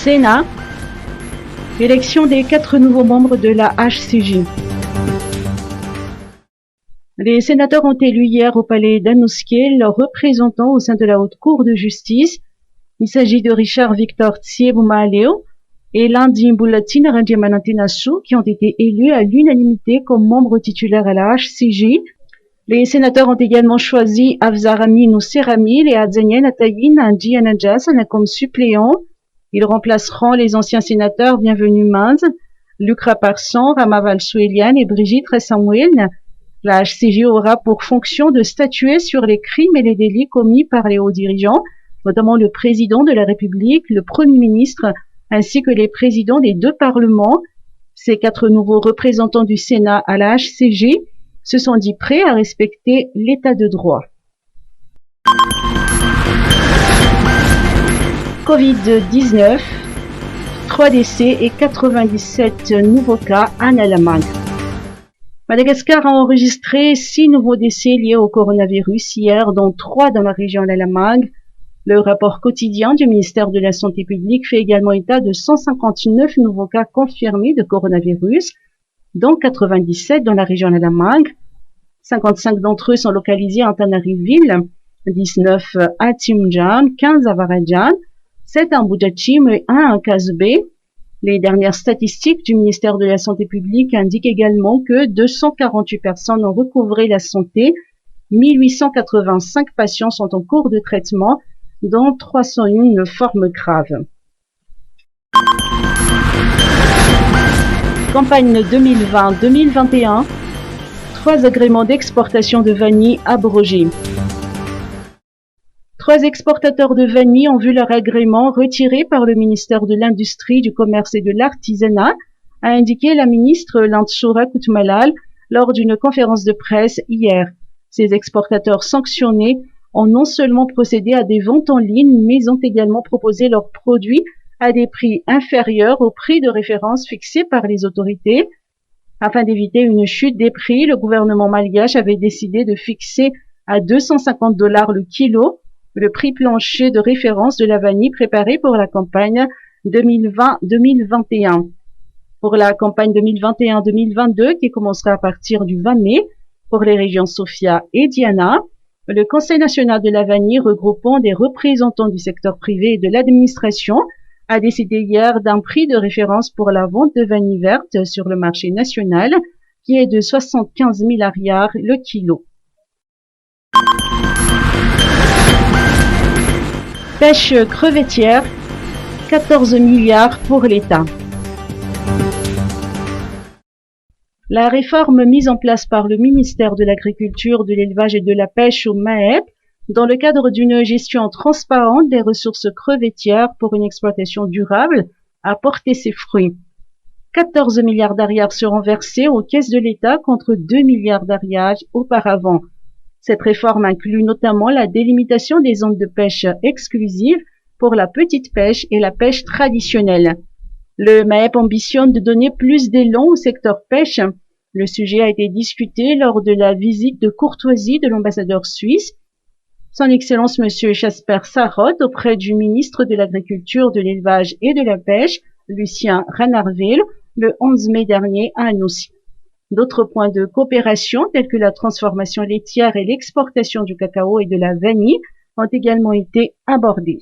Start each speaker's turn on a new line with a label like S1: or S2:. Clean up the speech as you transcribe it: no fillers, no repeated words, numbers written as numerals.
S1: Sénat, élection des 4 nouveaux membres de la HCJ. Les sénateurs ont élu hier au palais d'Anouskié leurs représentants au sein de la Haute Cour de justice. Il s'agit de Richard Victor Tsieboumaleo et Lundi Mboulatine Randiamanantinasu qui ont été élus à l'unanimité comme membres titulaires à la HCJ. Les sénateurs ont également choisi Afzarami Nousseramil et Adzania Natayin Ndianajasan comme suppléants. Ils remplaceront les anciens sénateurs Bienvenu Manz, Luc Raparsan, Ramaval Souelian et Brigitte Samuel. La HCJ aura pour fonction de statuer sur les crimes et les délits commis par les hauts dirigeants, notamment le président de la République, le Premier ministre, ainsi que les présidents des 2 parlements. Ces 4 nouveaux représentants du Sénat à la HCJ se sont dit prêts à respecter l'état de droit. Covid-19, 3 décès et 97 nouveaux cas en Allemagne. Madagascar a enregistré 6 nouveaux décès liés au coronavirus hier, dont 3 dans la région d'Allemagne. Le rapport quotidien du ministère de la Santé publique fait également état de 159 nouveaux cas confirmés de coronavirus, dont 97 dans la région d'Allemagne. 55 d'entre eux sont localisés en Tanariville, 19 à Timjan, 15 à Varadjan, 7 à Mbujachim et 1 à Kazbé. Les dernières statistiques du ministère de la Santé publique indiquent également que 248 personnes ont recouvré la santé, 1885 patients sont en cours de traitement, dont 301 formes graves. Campagne 2020-2021, 3 agréments d'exportation de vanille abrogés. 3 exportateurs de vanille ont vu leur agrément retiré par le ministère de l'Industrie, du Commerce et de l'Artisanat, a indiqué la ministre Lantshoura Koutmalal lors d'une conférence de presse hier. Ces exportateurs sanctionnés ont non seulement procédé à des ventes en ligne, mais ont également proposé leurs produits à des prix inférieurs au prix de référence fixé par les autorités. Afin d'éviter une chute des prix, le gouvernement malgache avait décidé de fixer à $250 le kilo le prix plancher de référence de la vanille préparée pour la campagne 2020-2021. Pour la campagne 2021-2022 qui commencera à partir du 20 mai pour les régions Sofia et Diana, le Conseil national de la vanille regroupant des représentants du secteur privé et de l'administration a décidé hier d'un prix de référence pour la vente de vanille verte sur le marché national qui est de 75 000 ariars le kilo. Pêche crevettière, 14 milliards pour l'État. La réforme mise en place par le ministère de l'Agriculture, de l'Élevage et de la Pêche au MAEP, dans le cadre d'une gestion transparente des ressources crevettières pour une exploitation durable, a porté ses fruits. 14 milliards d'ariars seront versés aux caisses de l'État contre 2 milliards d'ariars auparavant. Cette réforme inclut notamment la délimitation des zones de pêche exclusives pour la petite pêche et la pêche traditionnelle. Le MAEP ambitionne de donner plus d'élan au secteur pêche. Le sujet a été discuté lors de la visite de courtoisie de l'ambassadeur suisse, Son Excellence M. Jasper Sarot, auprès du ministre de l'Agriculture, de l'Élevage et de la Pêche, Lucien Ranarville, le 11 mai dernier à Annecy. D'autres points de coopération, tels que la transformation laitière et l'exportation du cacao et de la vanille, ont également été abordés.